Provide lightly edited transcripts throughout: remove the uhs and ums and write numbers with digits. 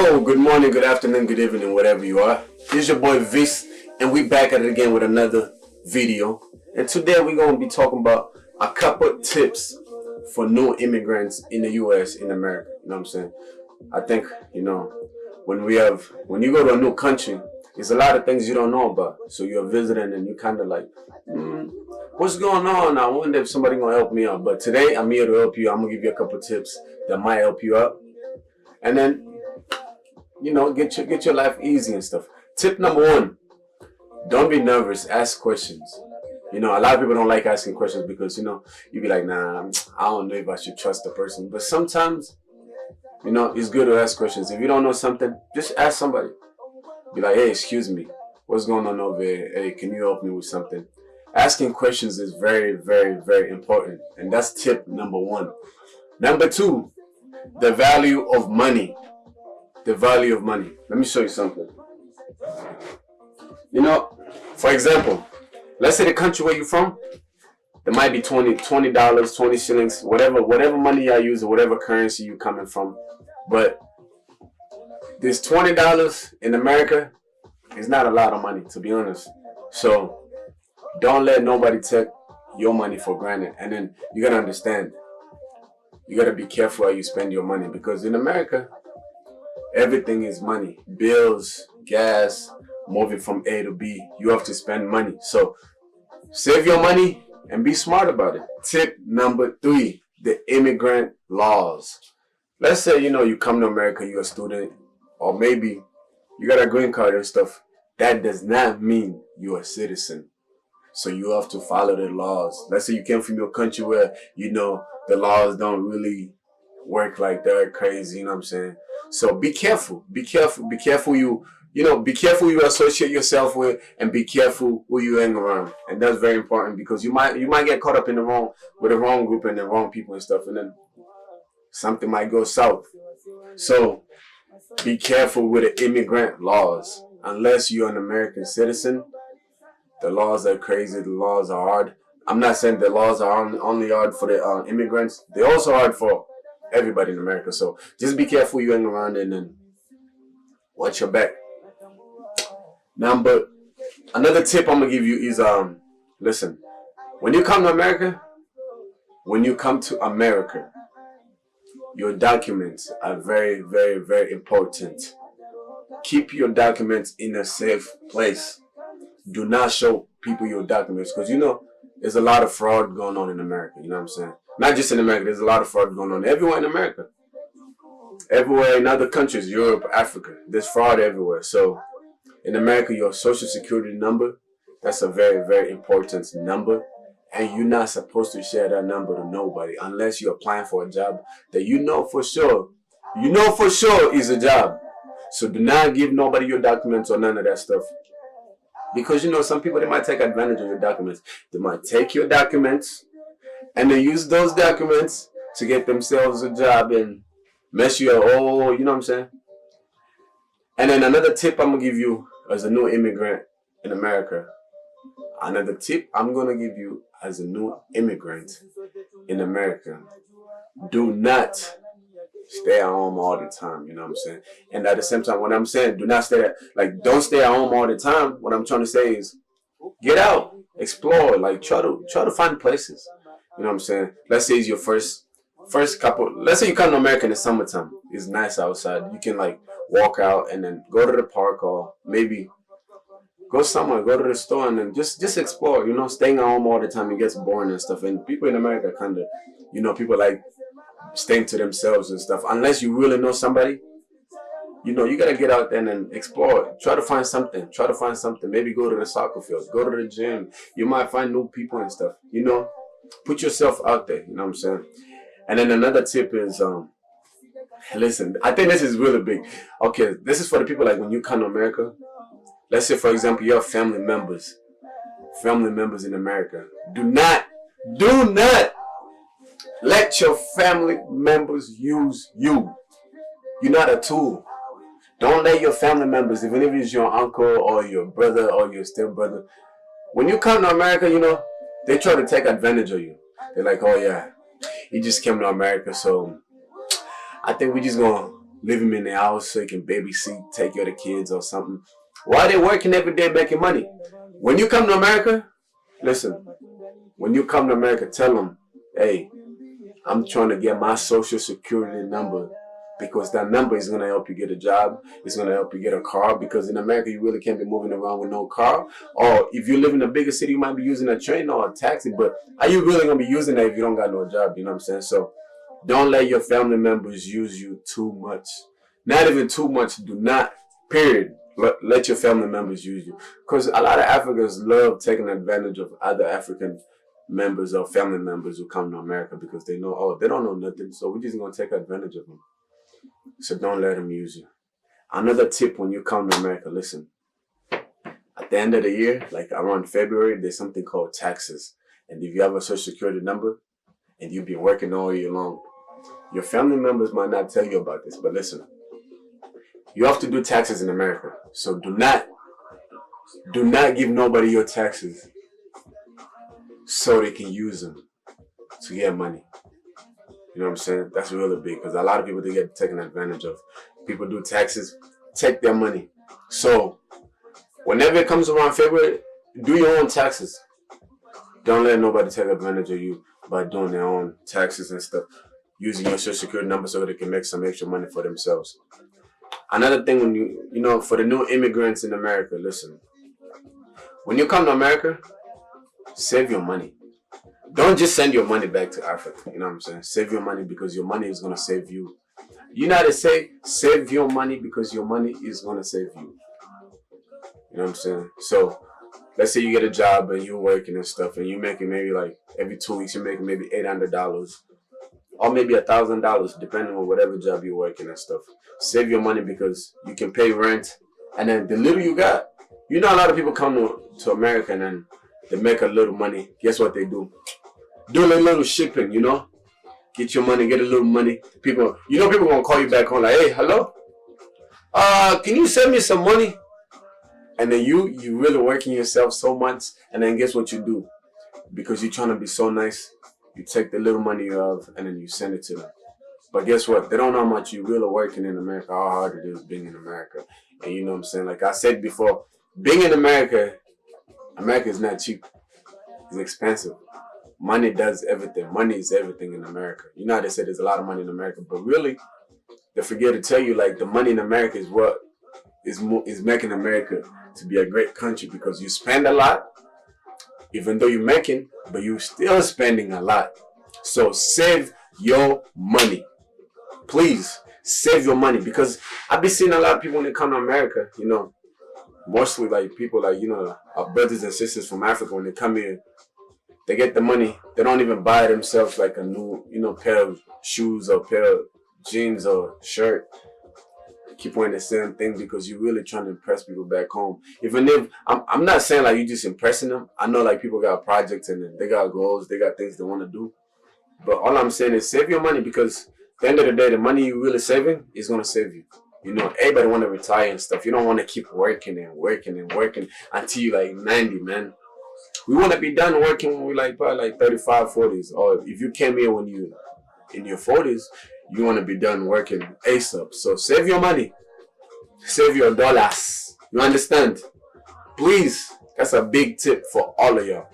Yo, good morning, good afternoon, good evening, whatever you are. This is your boy Viz, and we back at it again with another video. And today we're going to be talking about a couple tips for new immigrants in the US, in America. You know what I'm saying? I think, when you go to a new country, there's a lot of things you don't know about. So you're visiting and you kind of like, what's going on? I wonder if somebody going to help me out. But today I'm here to help you. I'm going to give you a couple tips that might help you out. And then, get your life easy and stuff. Tip number one, don't be nervous. Ask questions. A lot of people don't like asking questions because, you be like, nah, I don't know if I should trust the person. But sometimes, it's good to ask questions. If you don't know something, just ask somebody. Be like, hey, excuse me, what's going on over here? Hey, can you help me with something? Asking questions is very, very, very important. And that's tip number one. Number two, the value of money. The value of money. Let me show you something. For example, let's say the country where you're from, there might be $20, 20 shillings, whatever money I use or whatever currency you coming from. But this $20 in America is not a lot of money, to be honest. So don't let nobody take your money for granted. And then you gotta understand, you gotta be careful how you spend your money, because in America, everything is money. Bills, gas, moving from A to B. You have to spend money. So save your money and be smart about it. Tip number three, the immigrant laws. Let's say, you come to America, you're a student, or maybe you got a green card and stuff. That does not mean you're a citizen. So you have to follow the laws. Let's say you came from your country where, the laws don't really work like that crazy, you know what I'm saying? So be careful. Be careful be careful who you associate yourself with, and be careful who you hang around. And that's very important, because you might get caught up with the wrong group and the wrong people and stuff, and then something might go south. So be careful with the immigrant laws. Unless you're an American citizen, the laws are crazy, the laws are hard. I'm not saying the laws are only hard for the immigrants. They're also hard for everybody in America. So just be careful you hang around, and then watch your back. Another tip I'm gonna give you is listen, when you come to America, your documents are very, very, very important. Keep your documents in a safe place. Do not show people your documents, because there's a lot of fraud going on in America. You know what I'm saying? Not just in America, there's a lot of fraud going on everywhere in America. Everywhere in other countries, Europe, Africa, there's fraud everywhere. So in America, your social security number, that's a very, very important number. And you're not supposed to share that number to nobody unless you're applying for a job that for sure is a job. So do not give nobody your documents or none of that stuff. Because some people, they might take advantage of your documents. They might take your documents and they use those documents to get themselves a job and mess you up. Oh, you know what I'm saying? And then another tip I'm going to give you as a new immigrant in America. Another tip I'm going to give you as a new immigrant in America. Do not stay at home all the time. You know what I'm saying? And at the same time, when I'm saying do not don't stay at home all the time, what I'm trying to say is get out, explore, try to find places. You know what I'm saying? Let's say it's your first couple. Let's say you come to America in the summertime. It's nice outside. You can walk out and then go to the park, or maybe go somewhere, go to the store, and then just explore. Staying at home all the time, it gets boring and stuff. And people in America kind of, people like staying to themselves and stuff. Unless you really know somebody, you gotta get out there and explore. Try to find something. Maybe go to the soccer field, go to the gym. You might find new people and stuff. Put yourself out there. You know what I'm saying? And then another tip is, listen, I think this is really big. Okay, this is for the people when you come to America. Let's say, for example, you have family members in America. Do not let your family members use you. You're not a tool. Don't let your family members, even if it's your uncle or your brother or your stepbrother, when you come to America, they try to take advantage of you. They're like, oh yeah, he just came to America, so I think we just gonna leave them in the house so you can babysit, take care of the kids or something. While they're working every day making money. When you come to America, listen, when you come to America, tell them, hey, I'm trying to get my social security number, because that number is going to help you get a job. It's going to help you get a car, because in America, you really can't be moving around with no car. Or if you live in a bigger city, you might be using a train or a taxi. But are you really going to be using that if you don't got no job? You know what I'm saying? So don't let your family members use you too much. Not even too much. Do not, period. Let your family members use you. Because a lot of Africans love taking advantage of other African members or family members who come to America, because they know, oh, they don't know nothing, so we're just going to take advantage of them. So don't let them use you. Another tip when you come to America, listen. At the end of the year, like around February, there's something called taxes. And if you have a social security number and you've been working all year long, your family members might not tell you about this, but listen. You have to do taxes in America. So do not give nobody your taxes so they can use them to get money. You know what I'm saying? That's really big, because a lot of people, they get taken advantage of. People do taxes, take their money. So whenever it comes around February, do your own taxes. Don't let nobody take advantage of you by doing their own taxes and stuff, using your social security number so they can make some extra money for themselves. Another thing, when you know, for the new immigrants in America, listen. When you come to America, save your money. Don't just send your money back to Africa. You know what I'm saying? Save your money, because your money is going to save you. You know how to say, save your money because your money is going to save you. You know what I'm saying? So let's say you get a job and you're working and stuff, and you're making maybe like every 2 weeks, you're making maybe $800 or maybe $1,000, depending on whatever job you're working and stuff. Save your money, because you can pay rent, and then the little you got, you know, a lot of people come to America and then they make a little money. Guess what they do? Do a little shipping, you know? Get your money, get a little money. People, you know, people gonna call you back home like, hey, hello? Can you send me some money? And then you really working yourself so much, and then guess what you do? Because you're trying to be so nice, you take the little money you have and then you send it to them. But guess what? They don't know how much you really working in America, how hard it is being in America. And you know what I'm saying? Like I said before, being in America is not cheap. It's expensive. Money does everything. Money is everything in America. You know how they say there's a lot of money in America, but really, they forget to tell you, like, the money in America is what is making America to be a great country, because you spend a lot, even though you're making, but you're still spending a lot. So save your money. Please, save your money, because I've been seeing a lot of people when they come to America, you know, mostly like people like, you know, our brothers and sisters from Africa, when they come here, they get the money. They don't even buy themselves like a new, you know, pair of shoes or pair of jeans or shirt. Keep wearing the same thing because you're really trying to impress people back home. Even if I'm not saying like you just impressing them. I know like people got projects and they got goals, they got things they want to do. But all I'm saying is save your money, because at the end of the day, the money you're really saving is gonna save you. You know, everybody want to retire and stuff. You don't want to keep working and working and working until you're like 90, man. We want to be done working when we're like probably like 35, 40s. Or if you came here when you in your 40s, you want to be done working ASAP. So save your money. Save your dollars. You understand? Please. That's a big tip for all of y'all.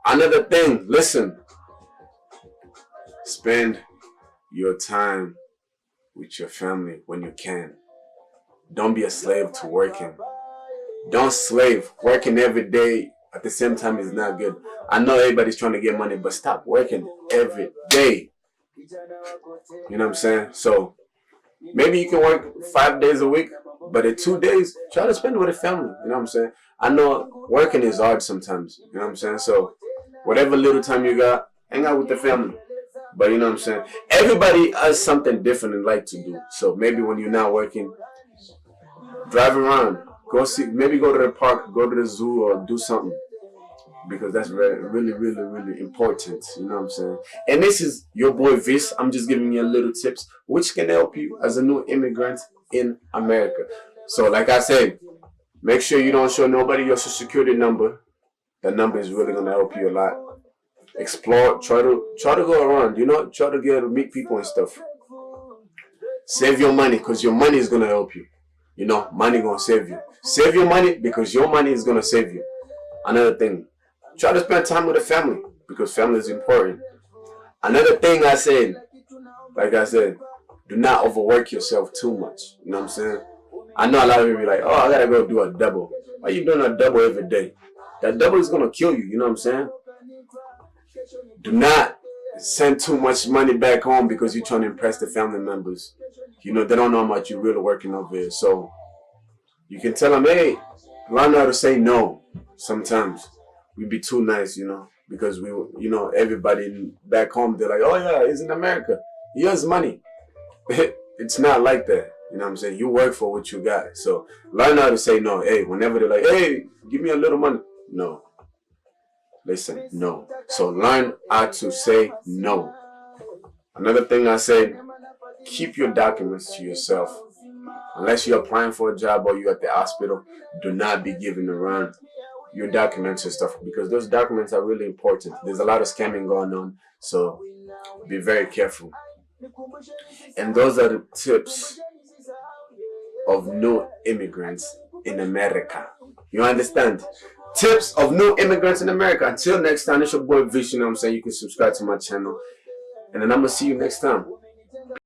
Another thing, listen. Spend your time with your family when you can. Don't be a slave to working. Don't slave. Working every day at the same time is not good. I know everybody's trying to get money, but stop working every day. You know what I'm saying? So maybe you can work 5 days a week, but in 2 days, try to spend it with a family. You know what I'm saying? I know working is hard sometimes. You know what I'm saying? So whatever little time you got, hang out with the family. But you know what I'm saying? Everybody has something different they like to do. So maybe when you're not working, drive around. Go see, maybe go to the park, go to the zoo, or do something. Because that's really, really important. You know what I'm saying? And this is your boy Vis. I'm just giving you a little tips which can help you as a new immigrant in America. So like I said, make sure you don't show nobody your social security number. That number is really gonna help you a lot. Explore, try to go around, you know, try to get to meet people and stuff. Save your money because your money is going to help you. You know, money going to save you. Save your money because your money is going to save you. Another thing, try to spend time with the family because family is important. Another thing I said, like I said, do not overwork yourself too much. You know what I'm saying? I know a lot of people be like, oh, I got to go do a double. Why are you doing a double every day? That double is going to kill you. You know what I'm saying? Do not send too much money back home because you're trying to impress the family members. You know, they don't know how much you're really working over here. So you can tell them, hey, learn how to say no. Sometimes we be too nice, you know, because we, you know, everybody back home, they're like, oh yeah, he's in America. He has money. It's not like that. You know what I'm saying? You work for what you got. So learn how to say no. Hey, whenever they're like, hey, give me a little money. No. Listen, no. So learn how to say no. Another thing I said, keep your documents to yourself. Unless you're applying for a job or you're at the hospital, do not be giving around your documents and stuff because those documents are really important. There's a lot of scamming going on, so be very careful. And those are the tips of new immigrants in America. You understand? Tips of new immigrants in America. Until next time, it's your boy Vish. You know what I'm saying? You can subscribe to my channel. And then I'm going to see you next time.